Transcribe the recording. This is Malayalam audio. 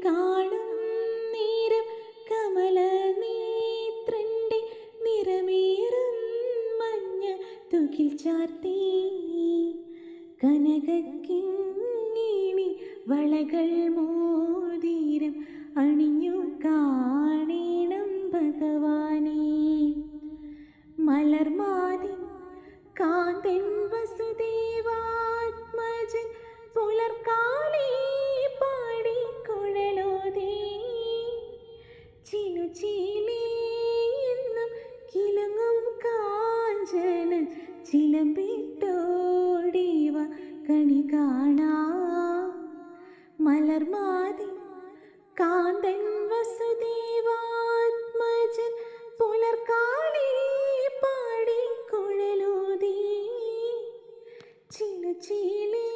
കാണും നേരം കമലനേത്രന്റെ നിറമേറും മഞ്ഞ തുകിൽ ചാർത്തി കനകക്കിങ്ങിണി വളകൾ മോതിരം അണിഞ്ഞു കാണേണം ഭഗവാനേ. മലർമാതി കാന്തൻ വസുദേവാത്മജൻ പുലർക്കാലേ പാടി കുഴലോതേ ചിലുചീലേ എന്നും കിലുങ്ങും കാഞ്ചന ചിലമ്പിട്ടോടിവ കണി കാണാ. മലർമാതി കാന്തൻ വസുദേവാത്മജൻ പുലർക്കാലേ പാടി കുഴലോതേ ചിലുചീലേ